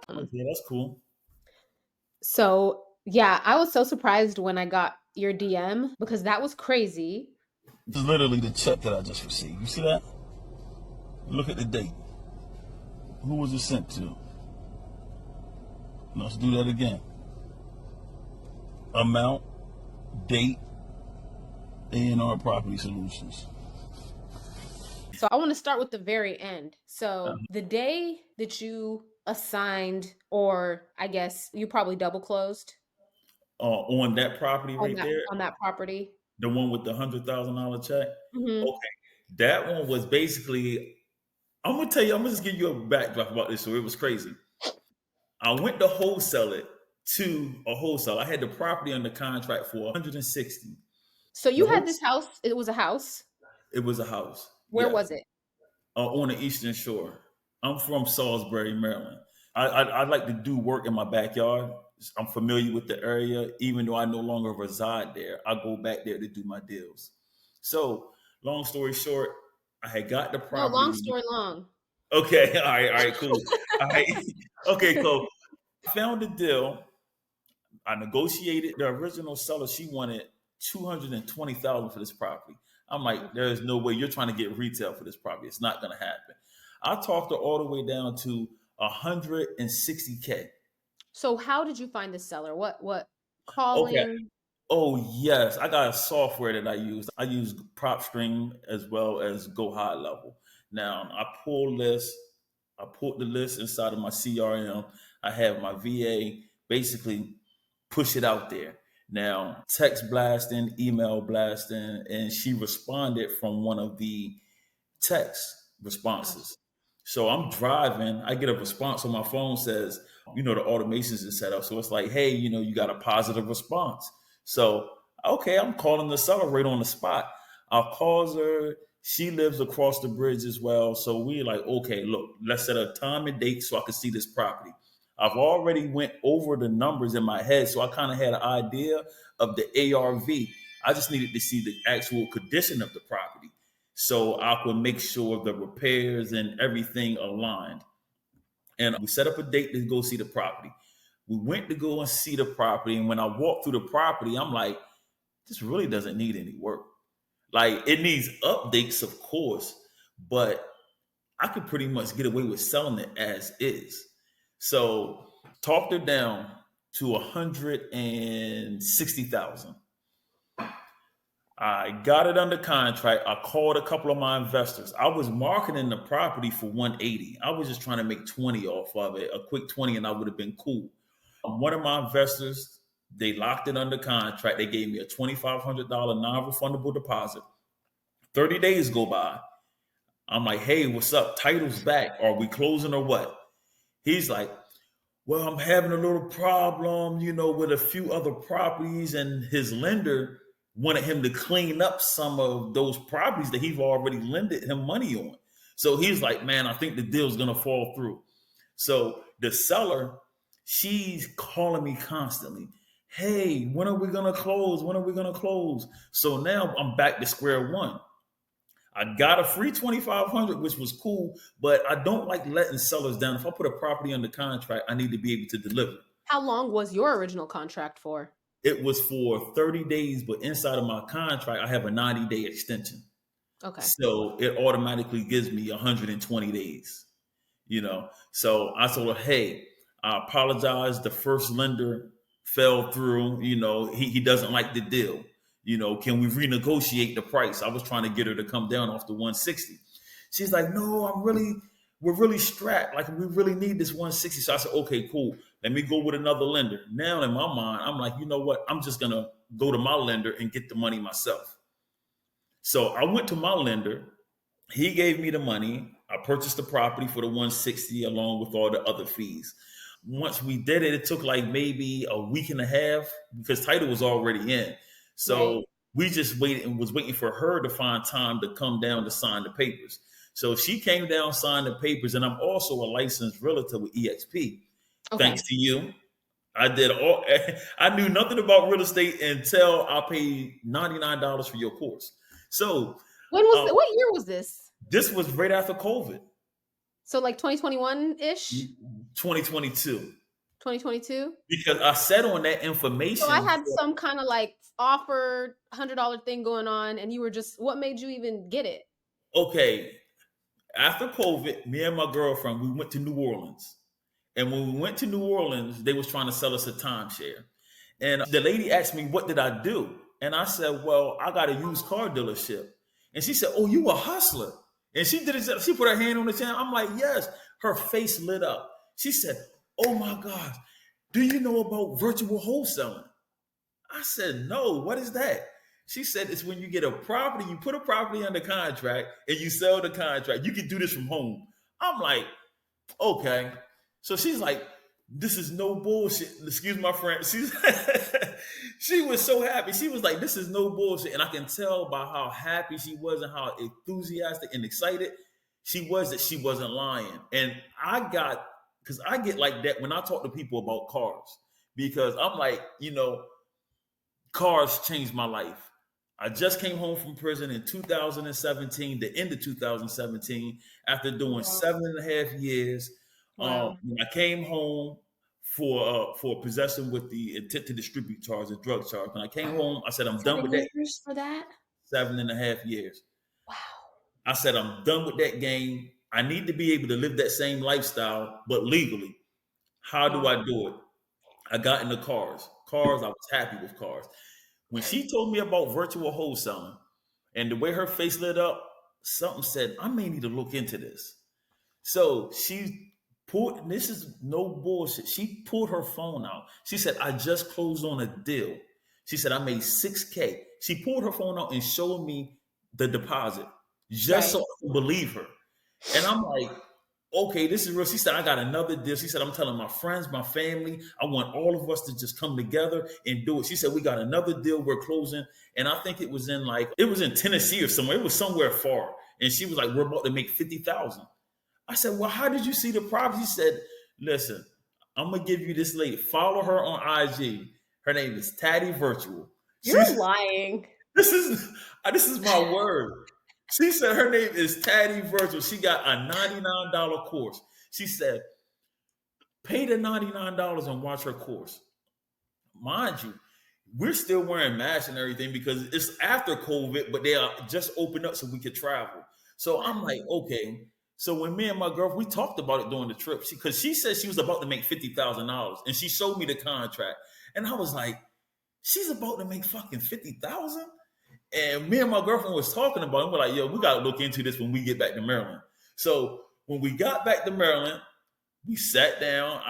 Okay, that's cool. So yeah, I was so surprised when I got your DM because that was crazy. This is literally the check that I just received. You see that? Look at the date. Who was it sent to? Let's do that again. Amount, date, A&R Property Solutions. So I want to start with the very end. So the day that you assigned, or I guess you probably double closed On that property right there, on that property. the one with the $100,000 check. Hmm. Okay, that one was basically. I'm gonna tell you. I'm gonna just give you a backdrop about this. So it was crazy. I went to wholesale it to a wholesale. I had the property under contract for 160. So The you had whole this house. It was a house. it was a house. Where Yes. was it? On the Eastern Shore. I'm from Salisbury, Maryland. I like to do work in my backyard. I'm familiar with the area, even though I no longer reside there. I go back there to do my deals. So, long story short, I had got the No, long property. story long. Okay, all right, cool. All right, okay, cool. Found the deal. I negotiated. The original seller, she wanted 220,000 for this property. I'm like, there's no way you're trying to get retail for this property. It's not going to happen. I talked her all the way down to 160K. So how did you find the seller? What Okay. calling? Oh yes, I got a software that I use. I use PropStream as well as Go High Level. Now I pulled the list inside of my CRM. I have my VA basically push it out there. Now, text blasting, email blasting, and she responded from one of the text Gotcha. responses. So I'm driving, I get a response on my phone says, the automations is set up. So it's like, hey, you got a positive response. So, okay, I'm calling the seller right on the spot. I'll call her. She lives across the bridge as well. So we like, okay, look, let's set a time and date so I can see this property. I've already went over the numbers in my head, so I kind of had an idea of the ARV. I just needed to see the actual condition of the property so I could make sure the repairs and everything aligned. And we set up a date to go see the property. We went to go and see the property, and when I walked through the property, I'm like, this really doesn't need any work. Like it needs updates, of course, but I could pretty much get away with selling it as is. So talked her down to 160,000. I got it under contract. I called a couple of my investors. I was marketing the property for 180. I was just trying to make 20 off of it, a quick 20, and I would have been cool. One of my investors, they locked it under contract. They gave me a $2,500 non-refundable deposit. 30 days go by. I'm like, hey, what's up? Title's back. Are we closing or what? He's like, well, I'm having a little problem, with a few other properties, and his lender wanted him to clean up some of those properties that he's already lended him money on. So he's like, man, I think the deal's gonna fall through. So the seller, she's calling me constantly. Hey, when are we gonna close? When are we gonna close? So now I'm back to square one. I got a free 2,500, which was cool, but I don't like letting sellers down. If I put a property under contract, I need to be able to deliver. How long was your original contract for? It was for 30 days, but inside of my contract, I have a 90-day extension. Okay. So it automatically gives me 120 days. So I told her, hey, I apologize. The first lender fell through. He doesn't like the deal. Can we renegotiate the price? I was trying to get her to come down off the 160. She's like, no, we're really strapped. Like, we really need this 160. So I said, okay, cool. Let me go with another lender. Now in my mind, I'm like, you know what? I'm just going to go to my lender and get the money myself. So I went to my lender. He gave me the money. I purchased the property for the 160 along with all the other fees. Once we did it, it took like maybe a week and a half because title was already in. Right. So we just waited and was waiting for her to find time to come down to sign the papers. So she came down, signed the papers, and I'm also a licensed realtor with EXP. Thanks Okay. to you. I did all I knew nothing about real estate until I paid $99 for your course. So When was um, what year was this? this was right after COVID. So like 2021-ish? 2022. 2022? Because I said on that So I information, had some kind of like offer $100 thing going on, and you were just, what made you even get it? okay, after COVID, me and my girlfriend, we went to New Orleans. And when we went to New Orleans, they was trying to sell us a timeshare. And the lady asked me, what did I do? And I said, well, I got a used car dealership. And she said, oh, you a hustler. And she did it. She put her hand on the channel. I'm like, yes. Her face lit up. She said, oh my gosh, do you know about virtual wholesaling? I said, no, what is that? She said, it's when you get a property, you put a property under contract and you sell the contract. You can do this from home. I'm like, okay. So she's like, this is no bullshit. Excuse my friend. She was so happy. She was like, this is no bullshit. And I can tell by how happy she was and how enthusiastic and excited she was that she wasn't lying. And because I get like that when I talk to people about cars, because I'm like, cars changed my life. I just came home from prison in 2017, the end of 2017, after doing Wow. 7.5 years. Wow. When I came home for possession with the intent to distribute charge, a drug charge. When I came home, I said, I'm done with 7 that. years for that? 7.5 years. Wow. I said, I'm done with that game. I need to be able to live that same lifestyle, but legally. How do Wow. I do it? I got into cars. I was happy with cars. When she told me about virtual wholesaling and the way her face lit up, something said, I may need to look into this. So she pulled, this is no bullshit. She pulled her phone out. She said, I just closed on a deal. She said, I made 6K. She pulled her phone out and showed me the deposit just so Right. I could believe her. And I'm like, okay, this is real. She said, I got another deal. She said, I'm telling my friends, my family, I want all of us to just come together and do it. She said, we got another deal we're closing. And I think it was in Tennessee or somewhere. It was somewhere far. And she was like, we're about to make 50,000. I said, well, how did you see the property? She said, listen, I'm going to give you this lady. Follow her on IG. Her name is Taddy Virtual. You're She's, lying. this is my word. She said her name is Taddy Virtual. She got a $99 course. She said, pay the $99 and watch her course. Mind you, we're still wearing masks and everything because it's after COVID, but they are just opened up so we could travel. So I'm like, okay. So when me and my girl, we talked about it during the trip, because she said she was about to make $50,000, and she showed me the contract, and I was like, she's about to make fucking 50,000. And me and my girlfriend was talking about it. We're like, yo, we got to look into this when we get back to Maryland. So when we got back to Maryland, we sat down.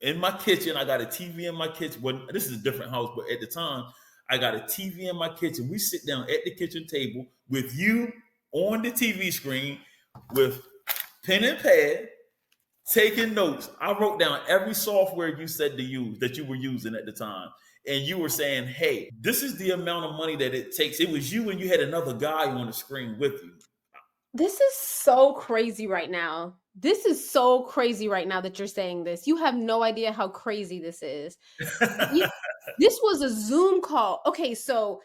In my kitchen, I got a TV in my kitchen. Well, this is a different house, but at the time, I got a TV in my kitchen. We sit down at the kitchen table with you on the TV screen with pen and pad, taking notes. I wrote down every software you said to use that you were using at the time. And you were saying, hey, this is the amount of money that it takes. It was you and you had another guy on the screen with you. This is so crazy right now. This is so crazy right now that you're saying this. You have no idea how crazy this is. You, this was a Zoom call. Okay, so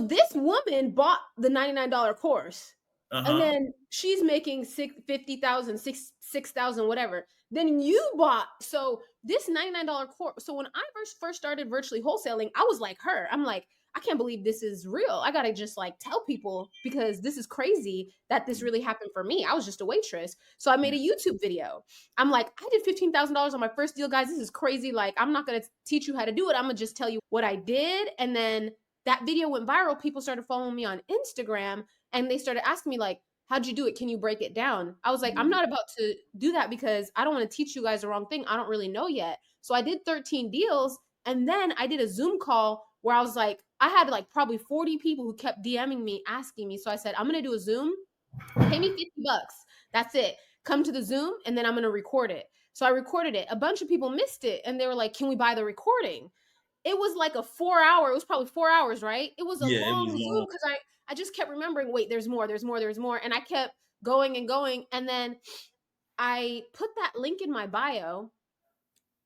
this woman bought the $99 course. And Uh-huh. then she's making 50,000, 6,000, whatever. Then you bought, so this $99 course. So when I first started virtually wholesaling, I was like her. I'm like, I can't believe this is real. I gotta just like tell people because this is crazy that this really happened for me. I was just a waitress. So I made a YouTube video. I'm like, I did $15,000 on my first deal, guys. This is crazy. Like, I'm not gonna teach you how to do it. I'm gonna just tell you what I did. And then that video went viral. People started following me on Instagram and they started asking me like, how'd you do it? Can you break it down? I was like, I'm not about to do that because I don't want to teach you guys the wrong thing. I don't really know yet. So I did 13 deals. And then I did a Zoom call where I was like, I had like probably 40 people who kept DMing me, asking me. So I said, I'm going to do a Zoom, pay me $50. That's it. Come to the Zoom and then I'm going to record it. So I recorded it. A bunch of people missed it. And they were like, can we buy the recording? It was like a 4 hour, it was probably 4 hours, right? It was a Yeah, it long was Zoom long. because I just kept remembering, wait, there's more, there's more, there's more. And I kept going and going. And then I put that link in my bio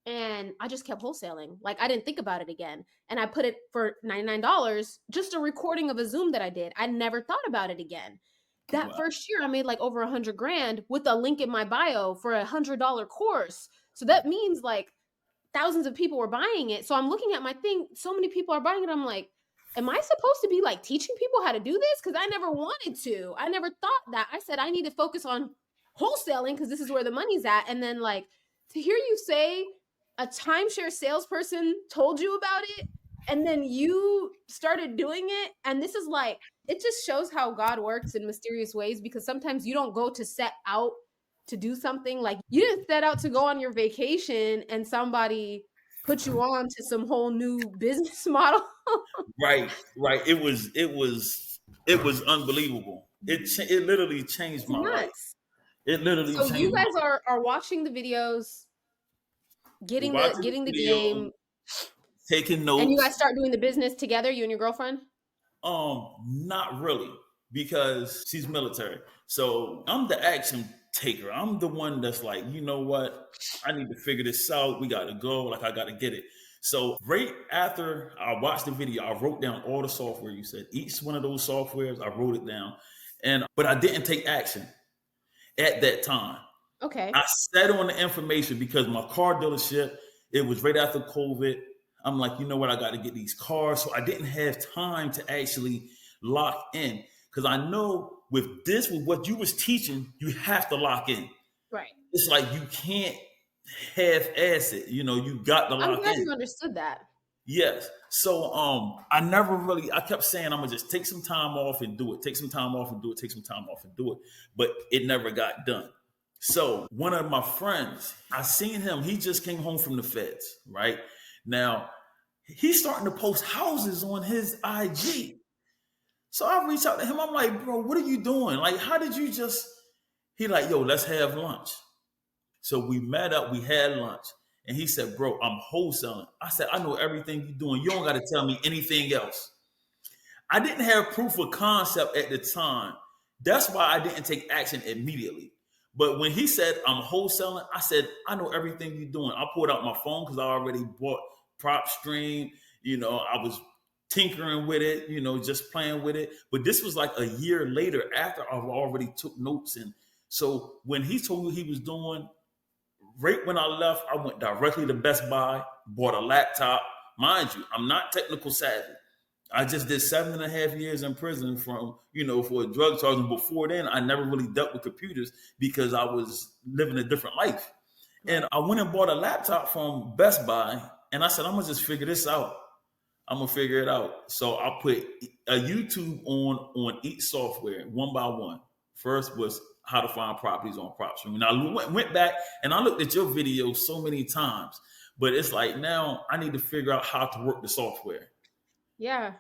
and I just kept wholesaling. Like I didn't think about it again. And I put it for $99, just a recording of a Zoom that I did. I never thought about it again. That Wow. first year, I made like over 100 grand with a link in my bio for $100 course. So that means like thousands of people were buying it. So I'm looking at my thing, so many people are buying it. I'm like, am I supposed to be like teaching people how to do this? Because I never wanted to. I never thought that. I said I need to focus on wholesaling because this is where the money's at. And then like to hear you say a timeshare salesperson told you about it and then you started doing it. And this is like, it just shows how God works in mysterious ways because sometimes you don't go to set out to do something. Like you didn't set out to go on your vacation and somebody put you on to some whole new business model. Right, right. It was unbelievable. It literally changed It's my life. nuts. It literally So you changed my guys are watching the videos, getting the watching getting the the video, game, taking and you notes. guys start doing the business together, you and your girlfriend? Not really, because she's military. So I'm the action taker. I'm the one that's like, you know what? I need to figure this out. We got to go. Like, I got to get it. So right after I watched the video, I wrote down all the software you said. Each one of those softwares, I wrote it down. But I didn't take action at that time. Okay. I sat on the information because my car dealership, it was right after COVID. I'm like, you know what? I got to get these cars. So I didn't have time to actually lock in because I know with what you was teaching, you have to lock in. Right. It's like you can't half-ass it. You got to I'm lock glad in. you understood that. Yes. So I kept saying I'm gonna just take some time off and do it, take some time off and do it, take some time off and do it. But it never got done. So one of my friends, I seen him, he just came home from the feds, right? Now he's starting to post houses on his IG. So I reached out to him. I'm like, bro, what are you doing? Like, how did you just he like, yo, let's have lunch. So we met up, we had lunch, and he said, bro, I'm wholesaling. I said, I know everything you're doing. You don't got to tell me anything else. I didn't have proof of concept at the time. That's why I didn't take action immediately. But when he said, I'm wholesaling, I said, I know everything you're doing. I pulled out my phone because I already bought Prop Stream. I was tinkering with it, just playing with it. But this was like a year later after I've already took notes. And so when he told me he was doing, right when I left, I went directly to Best Buy, bought a laptop. Mind you, I'm not technical savvy. I just did 7.5 years in prison for a drug charge. And before then, I never really dealt with computers because I was living a different life. And Right. I went and bought a laptop from Best Buy and I said, I'm gonna just figure this out. I'm gonna figure it out. So I put a YouTube on each software one by one. First was how to find properties on PropStream. And I went back and I looked at your video so many times, but it's like now I need to figure out how to work the software. Yeah.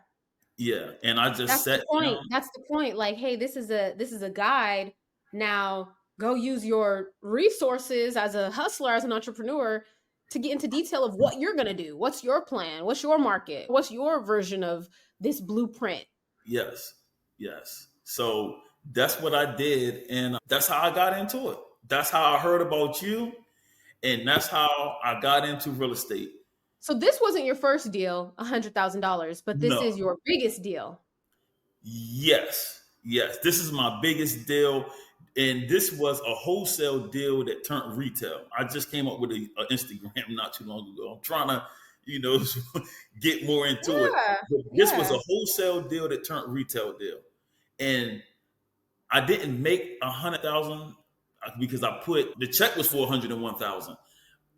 Yeah, and I just That's the sat point. down. That's the point. Like, hey, this is a guide. Now go use your resources as a hustler, as an entrepreneur to get into detail of what you're gonna do. What's your plan? What's your market? What's your version of this blueprint? Yes, yes. So that's what I did, and that's how I got into it. That's how I heard about you, and that's how I got into real estate. So this wasn't your first deal, $100,000, but this No, is your biggest deal. yes, yes. This is my biggest deal, and this was a wholesale deal that turned retail. I just came up with a Instagram not too long ago. I'm trying to, you know, get more into it. Yeah. But this was Yeah. a wholesale deal that turned retail deal, and I didn't make 100,000 because I put the check was for 101,000.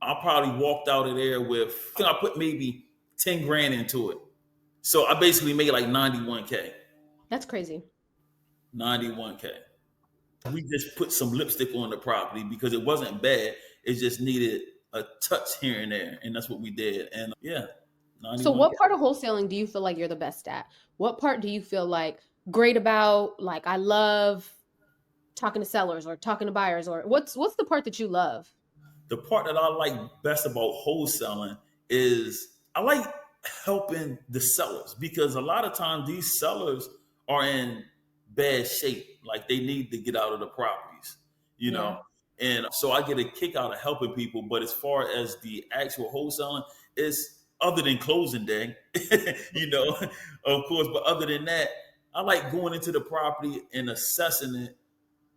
I probably walked out of there with I think I put maybe 10 grand into it. So I basically made like 91K. That's crazy. 91K. We just put some lipstick on the property because it wasn't bad. It just needed a touch here and there. And that's what we did. And yeah, So 91K. what part of wholesaling do you feel like you're the best at? What part do you feel like great about? Like I love talking to sellers or talking to buyers or what's the part that you love? The part that I like best about wholesaling is I like helping the sellers because a lot of times these sellers are in bad shape. Like they need to get out of the properties, you Yeah. know? And so I get a kick out of helping people. But as far as the actual wholesaling, it's other than closing day, of course. But other than that, I like going into the property and assessing it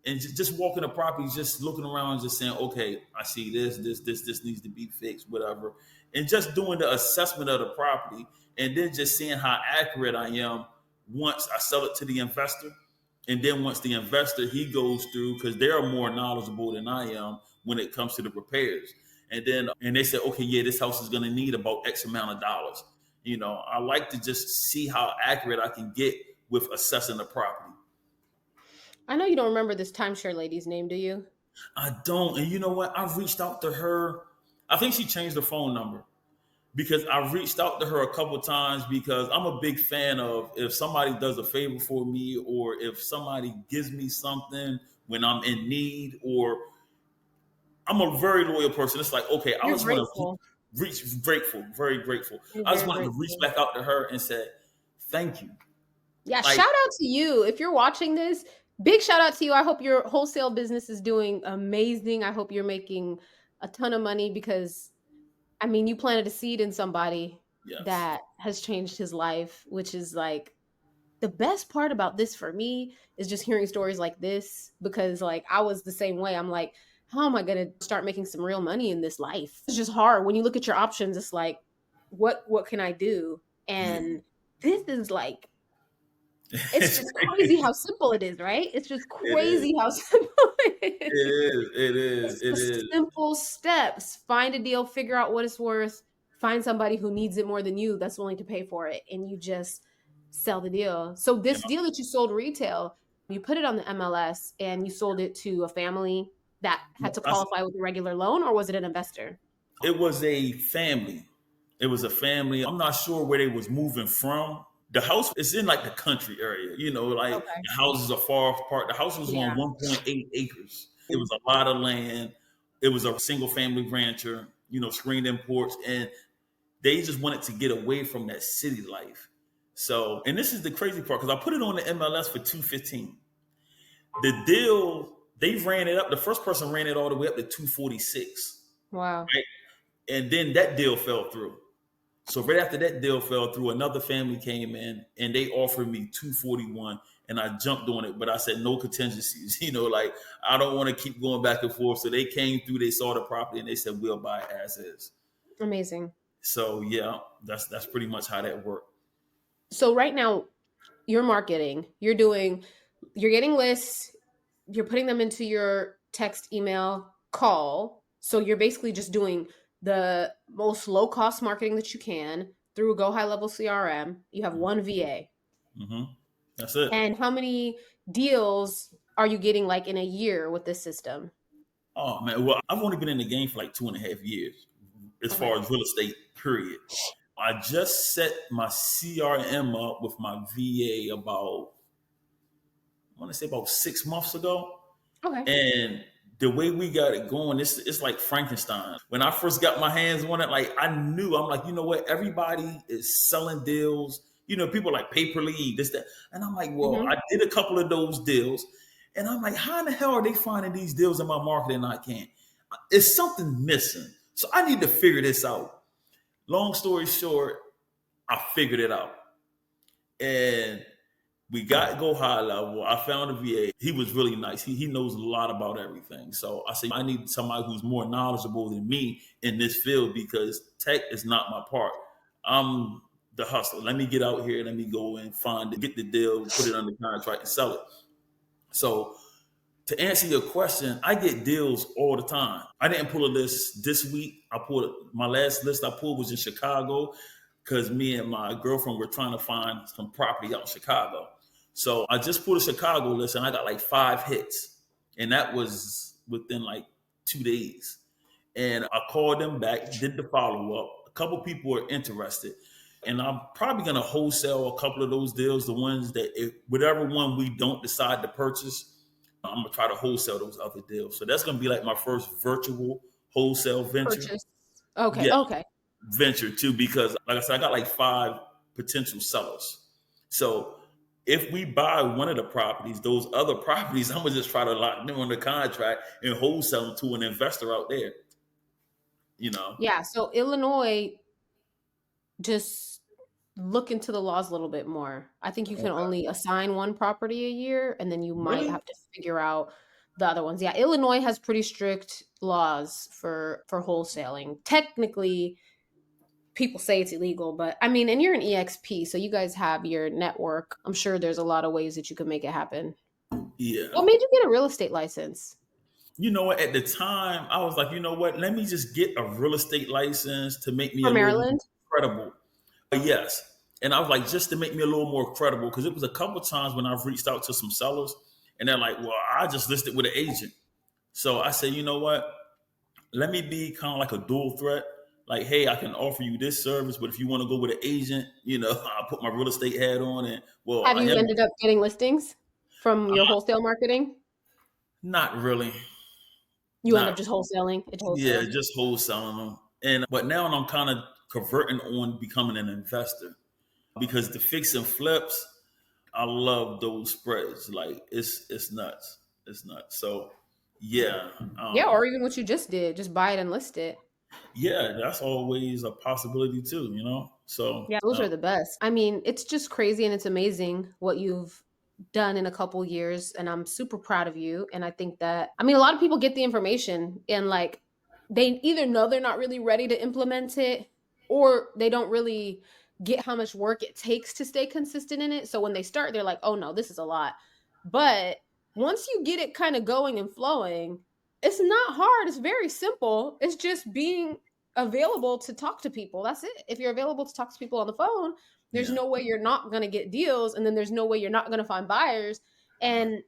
and just walking the property, just looking around, just saying, okay, I see this needs to be fixed, whatever, and just doing the assessment of the property, and then just seeing how accurate I am once I sell it to the investor, and then once the investor he goes through because they're more knowledgeable than I am when it comes to the repairs, and they say, okay, yeah, this house is going to need about X amount of dollars. I like to just see how accurate I can get with assessing the property. I know you don't remember this timeshare lady's name, do you? I don't. And you know what? I've reached out to her. I think she changed her phone number because I reached out to her a couple times because I'm a big fan of if somebody does a favor for me or if somebody gives me something when I'm in need, or I'm a very loyal person. It's like, okay, I You're just want to grateful. reach grateful, very grateful. You're I just very wanted to reach grateful. back out to her and said, thank you. Yeah, Like, shout out to you. If you're watching this, big shout out to you. I hope your wholesale business is doing amazing. I hope you're making a ton of money because I mean, you planted a seed in somebody yes. that has changed his life, which is like the best part about this for me is just hearing stories like this because like I was the same way. I'm like, how am I going to start making some real money in this life? It's just hard when you look at your options. It's like, what can I do? Yeah. And this is like it's It's just crazy crazy. how simple it is, right? It's just It is. crazy how simple it It is. is. It is. It's It just is. simple steps. Find a deal, figure out what it's worth, find somebody who needs it more than you that's willing to pay for it, and you just sell the deal. So Yeah. this deal that you sold retail, you put it on the MLS and you sold it to a family that had to I s- qualify with a regular loan, or was it an investor? It was a family. It was a family. I'm not sure where they was moving from. The house is in like the country area. Like Okay. the houses are far apart. The house was Yeah. on 1.8 acres. It was a lot of land. It was a single family rancher. Screened in porch, and they just wanted to get away from that city life. So, and this is the crazy part because I put it on the MLS for 215. The deal they ran it up. The first person ran it all the way up to 246, Wow. right? And then that deal fell through. So right after that deal fell through, another family came in and they offered me 241, and I jumped on it, but I said no contingencies. Like I don't want to keep going back and forth. So they came through, they saw the property, and they said we'll buy it as is. Amazing. So yeah, that's pretty much how that worked. So right now you're marketing, you're getting lists, you're putting them into your text, email, call. So you're basically just doing the most low cost marketing that you can through Go High Level CRM. You have one VA. Hmm. That's it. And how many deals are you getting like in a year with this system? Oh man, well I've only been in the game for like 2.5 years as Okay. far as real estate. Period. I just set my CRM up with my VA about I want to say about 6 months ago. Okay. And the way we got it going, it's like Frankenstein. When I first got my hands on it, like I knew, I'm like, you know what? Everybody is selling deals. People like pay per lead, this, that. And I'm like, well, Hmm. I did a couple of those deals. And I'm like, how in the hell are they finding these deals in my market and I can't? It's something missing. So I need to figure this out. Long story short, I figured it out. And we got go high level. I found a VA. He was really nice. He knows a lot about everything. So I said, I need somebody who's more knowledgeable than me in this field because tech is not my part. I'm the hustler. Let me get out here. Let me go and find it, get the deal, put it under contract, and sell it. So to answer your question, I get deals all the time. I didn't pull a list this week. I pulled my last list I pulled was in Chicago because me and my girlfriend were trying to find some property out in Chicago. So I just pulled a Chicago list and I got like 5 hits. And that was within like 2 days. And I called them back, did the follow up. A couple people were interested. And I'm probably going to wholesale a couple of those deals, the ones that, whatever one we don't decide to purchase, I'm gonna try to wholesale those other deals. So that's gonna be like my first virtual wholesale venture. Purchase. Okay. Yeah, Okay. venture too, because like I said, I got like 5 potential sellers. So if we buy one of the properties, those other properties, I'm gonna just try to lock them on the contract and wholesale them to an investor out there. You know, Yeah. So Illinois, just look into the laws a little bit more. I think you can okay. only assign one property a year, and then you might Really? have to figure out. the other ones. Yeah, Illinois has pretty strict laws for wholesaling. Technically, people say it's illegal, but I mean, and you're an EXP, so you guys have your network. I'm sure there's a lot of ways that you can make it happen. Yeah. What made you get a real estate license? You know what? At the time, I was like, you know what? Let me just get a real estate license to make me For a little more Maryland? credible. Yes. And I was like, just to make me a little more credible, because it was a couple times when I've reached out to some sellers and they're like, well, I just listed with an agent. So I said, you know what? Let me be kind of like a dual threat. Like, hey, I can offer you this service, but if you want to go with an agent, I'll put my real estate hat on and, well, Have I you am ended up getting listings from your wholesale marketing? not really, You end not, up just wholesaling. It's yeah, wholesale. just wholesaling them. But now I'm kind of converting on becoming an investor because the fix and flips, I love those spreads. Like it's nuts. It's nuts. So yeah, Yeah, or even what you just did, just buy it and list it. yeah, that's always a possibility too. So Yeah, those are the best. I mean, it's just crazy and it's amazing what you've done in a couple years, and I'm super proud of you. And I think that, I mean, a lot of people get the information and like they either know they're not really ready to implement it, or they don't really get how much work it takes to stay consistent in it. So when they start, they're like, "Oh no, this is a lot." But once you get it kind of going and flowing, it's not hard. It's very simple. It's just being available to talk to people. That's it. If you're available to talk to people on the phone, there's yeah, no way you're not going to get deals, and then there's no way you're not going to find buyers. right, And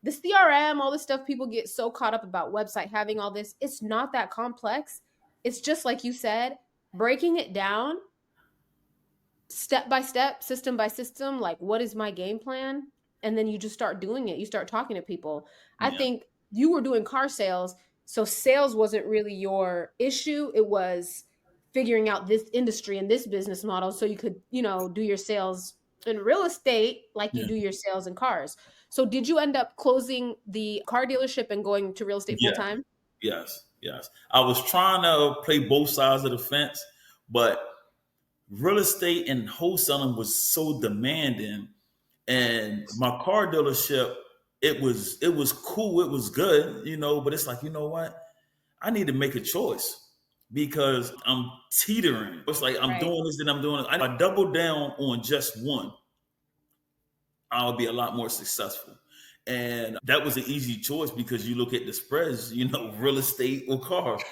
the CRM, all this stuff, people get so caught up about website having all this. It's not that complex. It's just like you said, breaking it down step by step, system by system, like what is my game plan? And then you just start doing it. You start talking to people. I yeah, think you were doing car sales, so sales wasn't really your issue. It was figuring out this industry and this business model so you could, do your sales in real estate like you yeah, do your sales in cars. So did you end up closing the car dealership and going to real estate full yeah, time? yes, yes. I was trying to play both sides of the fence, but real estate and wholesaling was so demanding, and my car dealership, it was cool, it was good, but it's like, you know what? I need to make a choice because I'm teetering. It's like I'm Right. doing this and I'm doing it. I double down on just one, I'll be a lot more successful. And that was an easy choice because you look at the spreads, real estate or cars,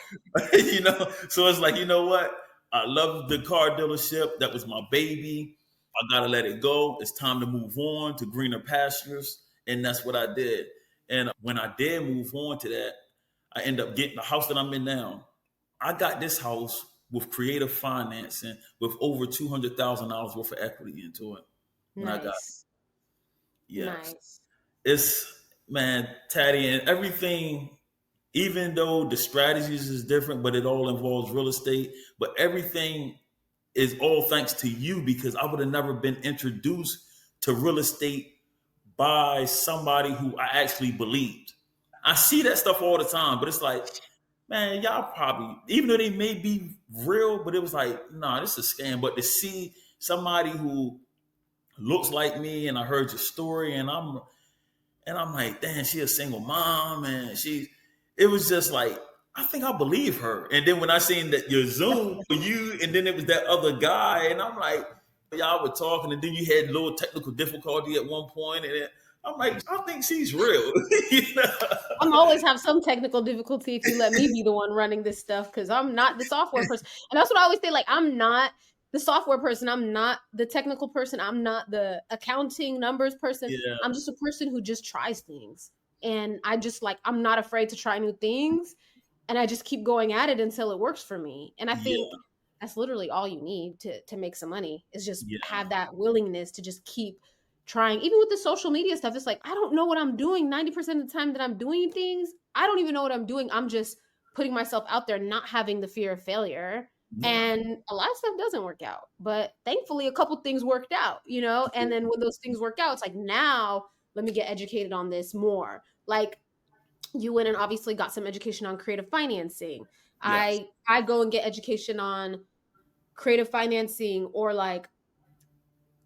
So it's like, you know what? I love the car dealership. That was my baby. I got to let it go. It's time to move on to greener pastures. And that's what I did. And when I did move on to that, I end up getting the house that I'm in now. I got this house with creative financing with over $200,000 worth of equity into it when I got it. Nice. Yes. Nice. It's, man, Taddy, and everything, even though the strategies is different, but it all involves real estate, but everything is all thanks to you because I would have never been introduced to real estate by somebody who I actually believed. I see that stuff all the time, but it's like, man, y'all probably, even though they may be real, but it was like, nah, this is a scam. But to see somebody who looks like me and I heard your story and I'm like, damn, she a single mom, and it was just like, I think I believe her. And then when I seen that your Zoom for you, and then it was that other guy, and I'm like, y'all were talking, and then you had a little technical difficulty at one point, and then I'm like, I think she's real. you know? I'm always have some technical difficulty if you let me be the one running this stuff because I'm not the software person. And that's what I always say. Like, I'm not the software person. I'm not the technical person. I'm not the accounting numbers person. Yeah, I'm just a person who just tries things. And I just like, I'm not afraid to try new things. And I just keep going at it until it works for me. And I think yeah, that's literally all you need to make some money is just yeah, have that willingness to just keep trying. Even with the social media stuff, it's like I don't know what I'm doing 90% of the time that I'm doing things. I don't even know what I'm doing. I'm just putting myself out there, not having the fear of failure. yeah, And a lot of stuff doesn't work out. But thankfully a couple things worked out, And then when those things work out, it's like now let me get educated on this more. Like you went and obviously got some education on creative financing. yes, I go and get education on creative financing or like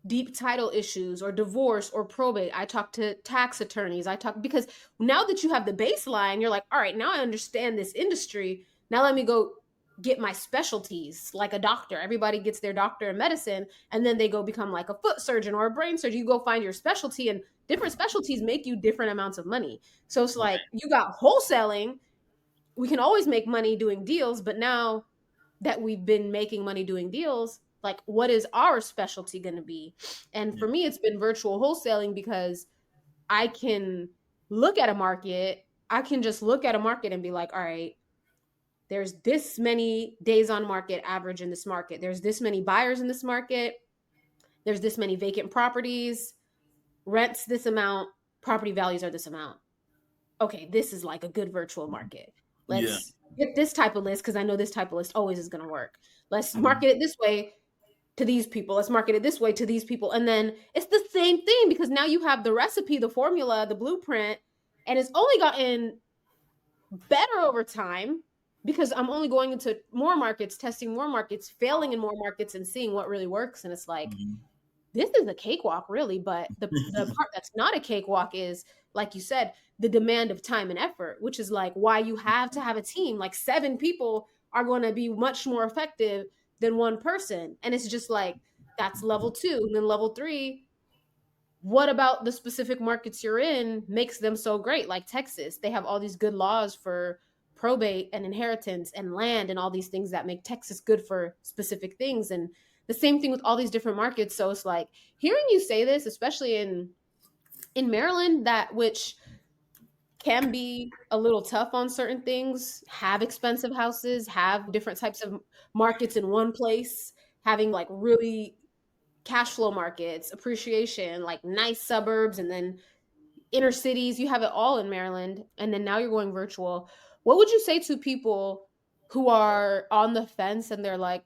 deep title issues or divorce or probate. I talk to tax attorneys. Because now that you have the baseline, you're like, all right, now I understand this industry. Now let me go get my specialties like a doctor. Everybody gets their doctor in medicine and then they go become like a foot surgeon or a brain surgeon. You go find your specialty, and different specialties make you different amounts of money. So it's Right. like you got wholesaling. We can always make money doing deals, but now that we've been making money doing deals, like what is our specialty going to be? And Yeah. for me, it's been virtual wholesaling because I can look at a market. I can just look at a market and be like, all right, there's this many days on market average in this market. There's this many buyers in this market. There's this many vacant properties, rents this amount, property values are this amount. Okay, this is like a good virtual market. Yeah. Let's get this type of list because I know this type of list always is going to work. Let's Mhm. market it this way to these people. Let's market it this way to these people. And then it's the same thing because now you have the recipe, the formula, the blueprint, and it's only gotten better over time because I'm only going into more markets, testing more markets, failing in more markets, and seeing what really works. And it's like, Mhm. this is a cakewalk, really. But the part that's not a cakewalk is, like you said, the demand of time and effort, which is like why you have to have a team. Like 7 people are going to be much more effective than one person. And it's just like, that's level 2. And then level 3, what about the specific markets you're in makes them so great? Like Texas, they have all these good laws for probate and inheritance and land and all these things that make Texas good for specific things. And the same thing with all these different markets. So it's like hearing you say this, especially in Maryland, that which can be a little tough on certain things, have expensive houses, have different types of markets in one place, having like really cash flow markets, appreciation, like nice suburbs, and then inner cities. You have it all in Maryland. And then now you're going virtual. What would you say to people who are on the fence and they're like,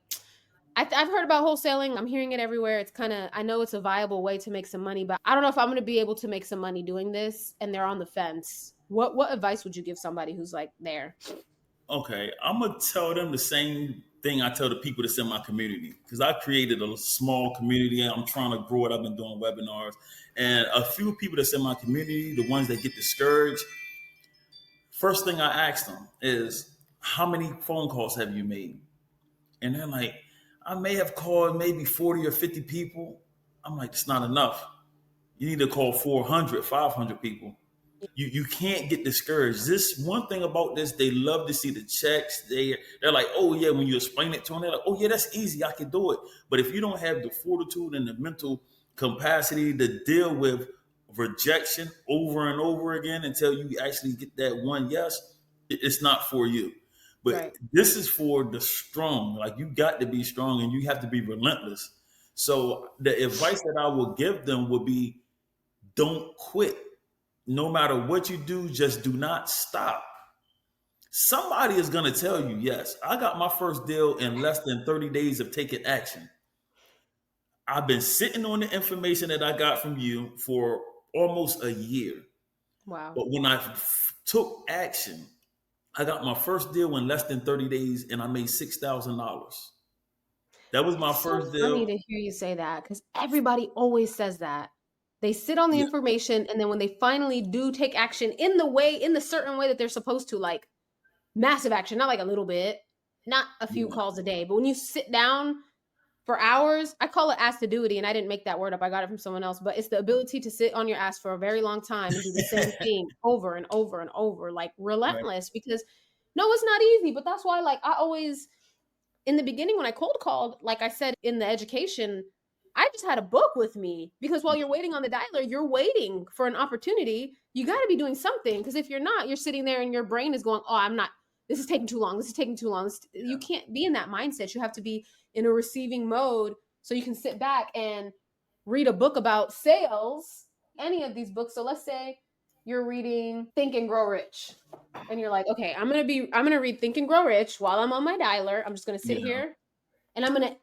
I've heard about wholesaling. I'm hearing it everywhere. It's kind of, I know it's a viable way to make some money, but I don't know if I'm going to be able to make some money doing this. And they're on the fence. What advice would you give somebody who's like there? Okay, I'm gonna tell them the same thing I tell the people that's in my community because I created a small community and I'm trying to grow it. I've been doing webinars, and a few people that's in my community, the ones that get discouraged, first thing I ask them is, "How many phone calls have you made?" And they're like, "I may have called maybe 40 or 50 people." I'm like, "It's not enough. You need to call 400, 500 people." You can't get discouraged. This one thing about this, they love to see the checks. They're like, oh yeah, when you explain it to them, they're like, oh yeah, that's easy, I can do it. But if you don't have the fortitude and the mental capacity to deal with rejection over and over again until you actually get that one yes, it's not for you. But Right. this is for the strong. Like you got to be strong and you have to be relentless. So the advice that I would give them would be don't quit. No matter what you do, just do not stop. Somebody is going to tell you, yes, I got my first deal in less than 30 days of taking action. I've been sitting on the information that I got from you for almost a year. Wow. But when I took action, I got my first deal in less than 30 days and I made $6,000. That was my It's so first funny deal. to hear you say that because everybody always says that. They sit on the Yeah, information and then when they finally do take action in the way, in the certain way that they're supposed to, like massive action, not like a little bit, not a few yeah, calls a day, but when you sit down for hours, I call it assiduity, and I didn't make that word up. I got it from someone else, but it's the ability to sit on your ass for a very long time and do the same thing over and over and over, like right. relentless. Because no, it's not easy, but that's why, like, I always in the beginning when I cold called, like I said in the education, I just had a book with me because while you're waiting on the dialer, you're waiting for an opportunity. You got to be doing something because if you're not, you're sitting there and your brain is going, "Oh, I'm not. This is taking too long. This is taking too long." You can't be in that mindset. You have to be in a receiving mode so you can sit back and read a book about sales, any of these books. So let's say you're reading Think and Grow Rich and you're like, okay, I'm gonna read Think and Grow Rich while I'm on my dialer. I'm just gonna sit Yeah, here and I'm gonna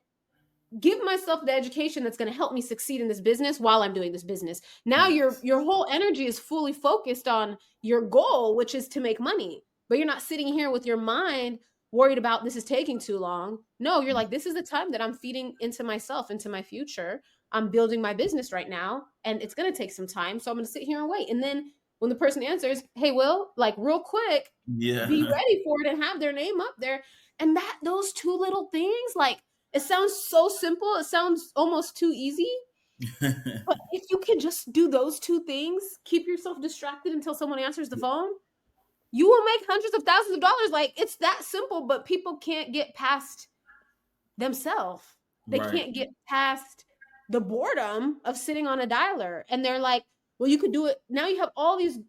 give myself the education that's gonna help me succeed in this business while I'm doing this business. Now yes, your whole energy is fully focused on your goal, which is to make money. But you're not sitting here with your mind worried about this is taking too long. No, you're like, this is the time that I'm feeding into myself, into my future. I'm building my business right now and it's going to take some time. So I'm going to sit here and wait. And then when the person answers, hey, Will, like real quick, be Yeah. ready for it and have their name up there. And that, those two little things, like it sounds so simple. It sounds almost too easy. But if you can just do those two things, keep yourself distracted until someone answers the phone, you will make hundreds of thousands of dollars. Like it's that simple, but people can't get past themselves. They Right. can't get past the boredom of sitting on a dialer. And they're like, well, you could do it. Now you have all these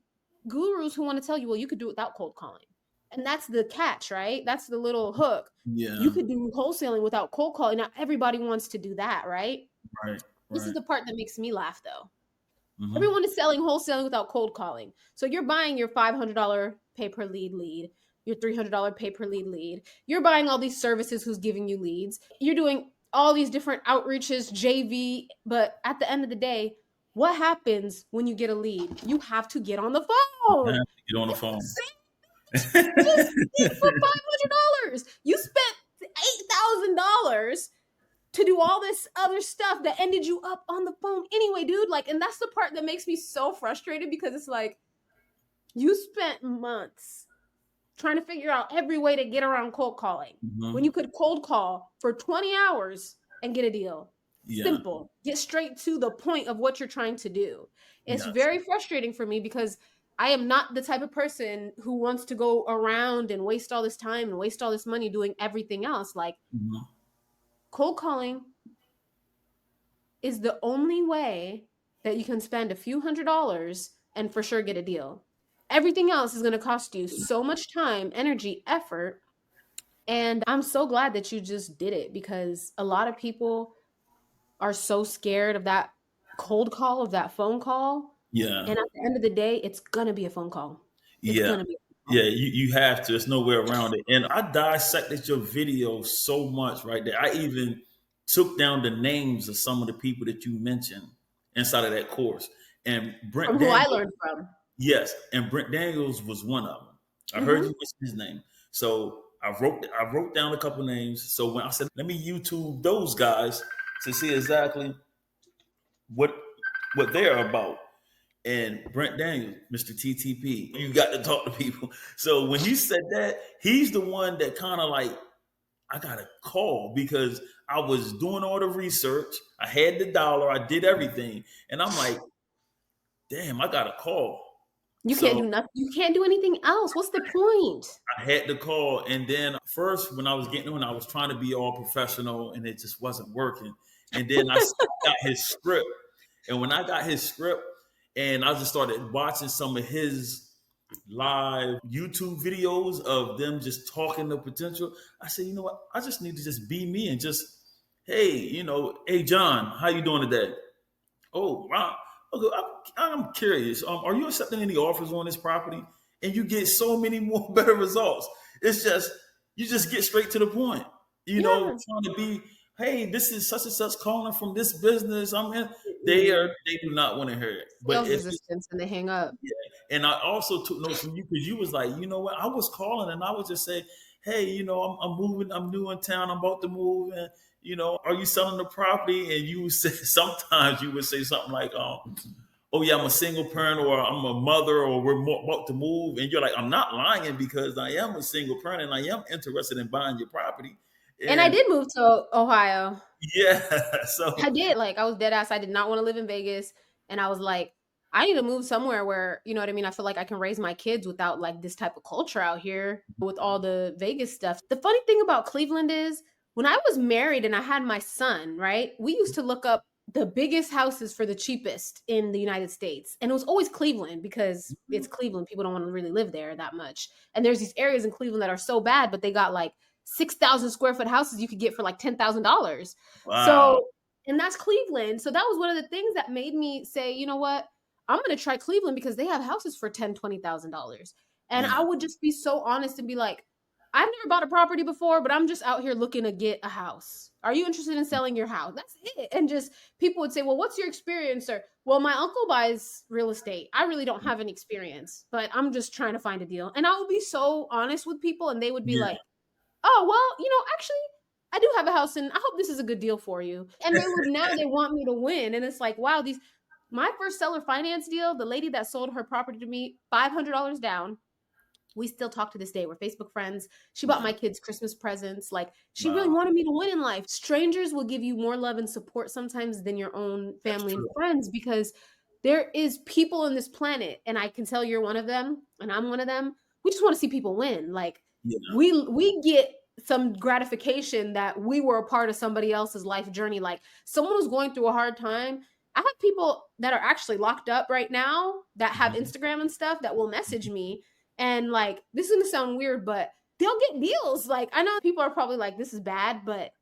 gurus who want to tell you, well, you could do it without cold calling. And that's the catch, right? That's the little hook. You Yeah. could do wholesaling without cold calling. Now everybody wants to do that, right? Right. This is Right. the part that makes me laugh though. Hmm. Everyone is selling wholesaling without cold calling. So you're buying your $500 pay per lead, your $300 pay per lead. You're buying all these services who's giving you leads. You're doing all these different outreaches, JV, but at the end of the day, what happens when you get a lead? You have to get on the You phone. have to get on the It's the phone. same. Just did for $500. You spent $8,000 to do all this other stuff that ended you up on the phone anyway, dude. Like, and that's the part that makes me so frustrated because it's like you spent months trying to figure out every way to get around cold calling when Hmm. you could cold call for 20 hours and get a deal. Yeah. Simple. Get straight to the point of what you're trying to do. It's Yes. very frustrating for me because I am not the type of person who wants to go around and waste all this time and waste all this money doing everything else. Like, Hmm. cold calling is the only way that you can spend a few $100s and for sure get a deal. Everything else is going to cost you so much time, energy, effort. And I'm so glad that you just did it because a lot of people are so scared of that cold call, of that phone call. Yeah. And at the end of the day, it's going to be a phone call. It's Yeah. going to be a phone Yeah. call. You have to. There's no way around it. And I dissected your video so much right there. I even took down the names of some of the people that you mentioned inside of that course. And From Brent who I Daniels, learned from. yes, and Brent Daniels was one of them. I heard Hmm. you mention his name. So I wrote down a couple names. So when I said, let me YouTube those guys to see exactly what what they're about. And Brent Daniels, Mr. TTP, you got to talk to people. So when he said that, he's the one that kind of like, I got to call because I was doing all the research. I had the dollar, I did everything. And I'm like, damn, I got to call. You can't So do nothing. You can't do anything else. What's the point? I had to call. And then first, when I was getting on, I was trying to be all professional and it just wasn't working. And then I got his script. And when I got his script, and I just started watching some of his live YouTube videos of them just talking the potential. I said, you know what? I just need to just be me and just, hey, hey John, how you doing today? Oh, wow. Okay, I'm curious. Are you accepting any offers on this property? And you get so many more better results. It's just you just get straight to the point. Yeah. Trying to be, hey, this is such and such calling from this business. I'm in. Mm-mm. They do not want to hear it. But Sales if it's resistance and they hang up. yeah. And I also took notes from you because you was like, you know what? I was calling and I would just say, hey, I'm moving. I'm new in town. I'm about to move. And, are you selling the property? And you would say, sometimes you would say something like, oh, yeah, I'm a single parent or I'm a mother or we're about to move. And you're like, I'm not lying because I am a single parent and I am interested in buying your property. And I And did move to Ohio. yeah, I so did. Like, I was dead ass. I did not want to live in Vegas. And I was like, I need to move somewhere where, you know what I mean? I feel like I can raise my kids without like this type of culture out here with all the Vegas stuff. The funny thing about Cleveland is when I was married and I had my son, right? We used to look up the biggest houses for the cheapest in the United States. And it was always Cleveland because it's Cleveland. People don't want to really live there that much. And there's these areas in Cleveland that are so bad, but they got like 6,000 square foot houses you could get for like $10,000. wow. So, and that's Cleveland. So that was one of the things that made me say, you know what? I'm going to try Cleveland because they have houses for $10,000, $20,000. And I Yeah. would just be so honest and be like, I've never bought a property before, but I'm just out here looking to get a house. Are you interested in selling your house? That's it. And just people would say, well, what's your experience? Or, well, my uncle buys real estate. I really don't have any experience, but I'm just trying to find a deal. And I would be so honest with people, and they would be Yeah. like, oh, well, actually, I do have a house and I hope this is a good deal for you. And now they want me to win. And it's like, wow, my first seller finance deal, the lady that sold her property to me, $500 down. We still talk to this day. We're Facebook friends. She bought Wow. my kids Christmas presents. Like, she really Wow. wanted me to win in life. Strangers will give you more love and support sometimes than your own That's family and true. friends, because there is people on this planet, and I can tell you're one of them, and I'm one of them. We just want to see people win. Like, Yeah. we get some gratification that we were a part of somebody else's life journey. Like, someone who's going through a hard time. I have people that are actually locked up right now that have Mhm. Instagram and stuff that will message me, and like, this is gonna sound weird, but they'll get deals. Like, I know people are probably like, this is bad, but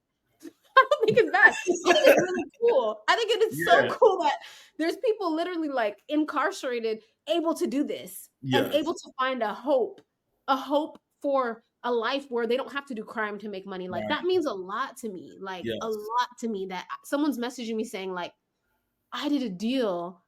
I don't think it's bad. I think it's really cool. I think it is so Yeah. cool that there's people literally like incarcerated able to do this and Yes. able to find a hope for a life where they don't have to do crime to make money. Like, that Right. means a lot to me. Like, a Yes. lot to me that someone's messaging me saying like, I did a deal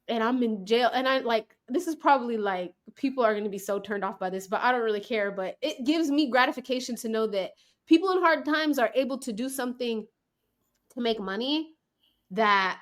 and I'm in jail. And I like, this is probably like, people are going to be so turned off by this, but I don't really care. But it gives me gratification to know that people in hard times are able to do something to make money that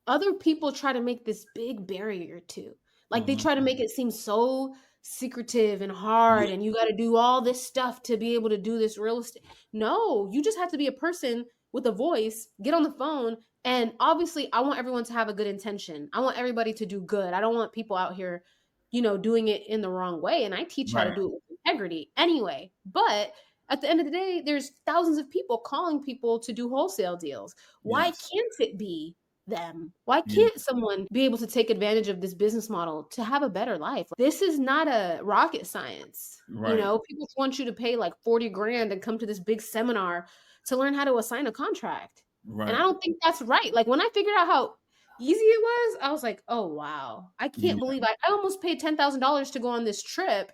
other people try to make this big barrier to. Like, they Hmm. try to make it seem so secretive and hard, Yeah. and you got to do all this stuff to be able to do this real estate. No, you just have to be a person with a voice, get on the phone, and obviously I want everyone to have a good intention. I want everybody to do good. I don't want people out here, doing it in the wrong way, and I teach how to Right. do it with integrity anyway. But at the end of the day, there's thousands of people calling people to do wholesale deals. Why Yes. can't it be them? Why Yeah. can't someone be able to take advantage of this business model to have a better life? This is not a rocket science. Right. People want you to pay like 40 grand and come to this big seminar to learn how to assign a contract. And I Right. don't think that's right. Like, when I figured out how easy it was, I was like, oh wow. I can't Yeah. believe I almost paid $10,000 to go on this trip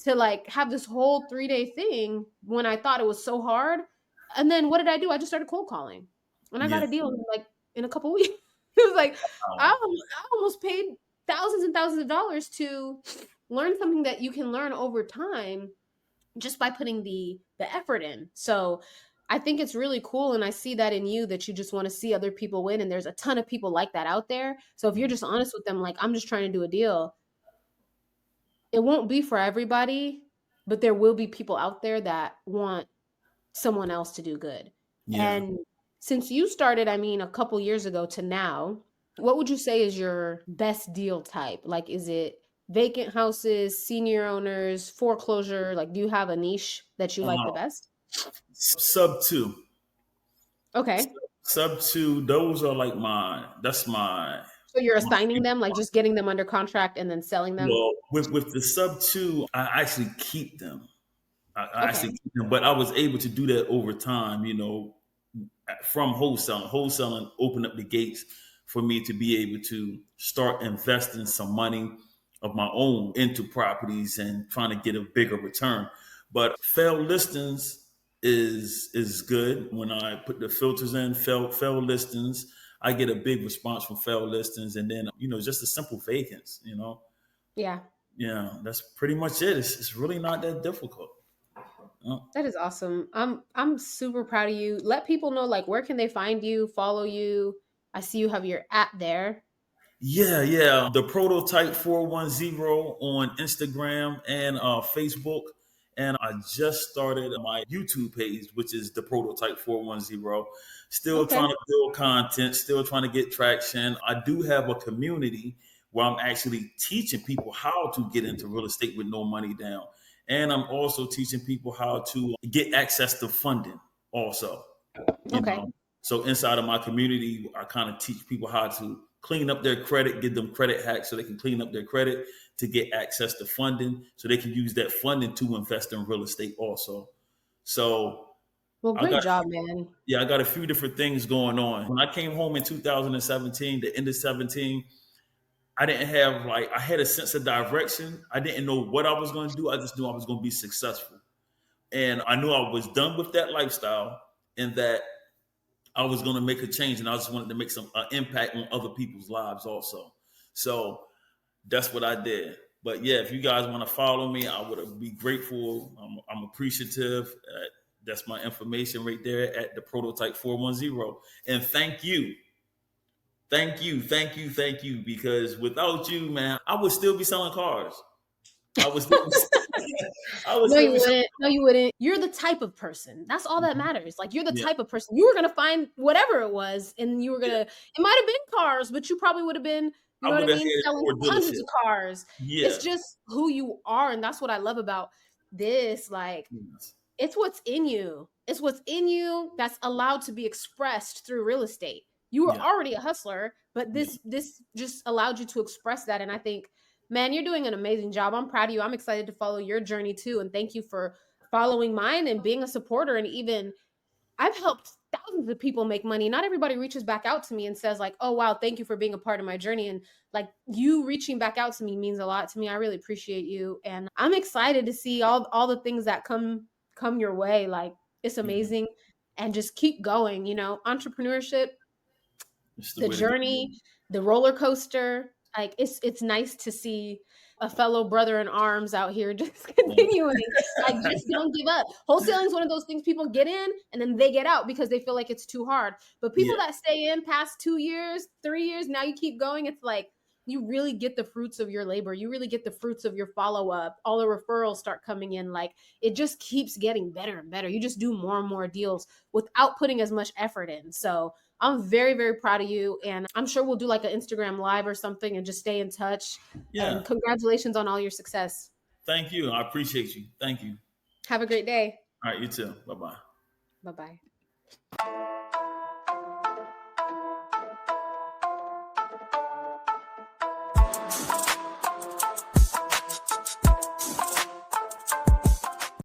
to like have this whole 3-day thing when I thought it was so hard. And then what did I do? I just started cold calling. And I Yeah. got a deal like in a couple weeks. It was like, I, Wow. I almost paid thousands and thousands of dollars to learn something that you can learn over time just by putting the effort in. So I think it's really cool, and I see that in you, that you just want to see other people win, and there's a ton of people like that out there. So if you're just honest with them, like, I'm just trying to do a deal, it won't be for everybody, but there will be people out there that want someone else to do good. Yeah. And since you started, I mean, a couple years ago to now, what would you say is your best deal type? Like, is it vacant houses, senior owners, foreclosure? Like, do you have a niche that you like the Uh, best? sub two. Okay. Sub two. Those are like that's So you're my assigning favorite them, like one. just getting them under contract and then selling them? Well, with the sub two, I actually keep them. I Okay. actually keep them, but I was able to do that over time. From wholesaling. Wholesaling opened up the gates for me to be able to start investing some money of my own into properties and trying to get a bigger return. But failed listings is good. When I put the filters in, failed listings, I get a big response from failed listings, and then just a simple vacants. Yeah. Yeah, that's pretty much it. It's really not that difficult. Uh, That is awesome. I'm super proud of you. Let people know, like, where can they find you, follow you? I see you have your app there. Yeah, yeah. The Prototype 410 on Instagram and Facebook. And I just started my YouTube page, which is the Prototype 410. Still trying Okay. to build content, still trying to get traction. I do have a community where I'm actually teaching people how to get into real estate with no money down. And I'm also teaching people how to get access to funding also you Okay. know. So inside of my community, I kind of teach people how to clean up their credit, give them credit hacks so they can clean up their credit to get access to funding, so they can use that funding to invest in real estate also. So Well, I great got job, man. yeah, I got a few different things going on. When I came home in 2017, the end of 17, I didn't have I had a sense of direction. I didn't know what I was going to do. I just knew I was going to be successful. And I knew I was done with that lifestyle and that I was going to make a change, and I just wanted to make some impact on other people's lives also. So that's what I did. But yeah, if you guys want to follow me, I would be grateful. I'm appreciative. That's my information right there at the Prototype 410. And thank you. Thank you, thank you, thank you. Because without you, man, I would still be selling cars. I would still be, I would No, still you be selling. wouldn't. No, you wouldn't. You're the type of person. That's all that Mhm. matters. Like you're the Yeah, type of person. You were gonna find whatever it was, and you were yeah. gonna. It might have been cars, but you probably would have been. You I know what I would have mean? had Selling more hundreds dealership. of cars. It's Yeah. just who you are, and that's what I love about this. Like Yes. it's what's in you. It's what's in you that's allowed to be expressed through real estate. You were Yeah. already a hustler, but Yeah. this just allowed you to express that. And I think, man, you're doing an amazing job. I'm proud of you. I'm excited to follow your journey too. And thank you for following mine and being a supporter. And even I've helped thousands of people make money. Not everybody reaches back out to me and says like, "Oh wow, thank you for being a part of my journey." And like you reaching back out to me means a lot to me. I really appreciate you, and I'm excited to see all the things that come your way. Like it's Yeah. amazing, and just keep going. You know, entrepreneurship, It's the the way to go. journey, the roller coaster. Like it's nice to see a fellow brother in arms out here just continuing. Like just don't give up. Wholesaling is one of those things people get in and then they get out because they feel like it's too hard. But people Yeah. that stay in past 2 years, 3 years, now you keep going. It's like you really get the fruits of your labor. You really get the fruits of your follow up. All the referrals start coming in. Like it just keeps getting better and better. You just do more and more deals without putting as much effort in. So I'm very, very proud of you. And I'm sure we'll do like an Instagram live or something and just stay in touch. Yeah. And congratulations on all your success. Thank you. I appreciate you. Thank you. Have a great day. All right. You too. Bye bye. Bye bye.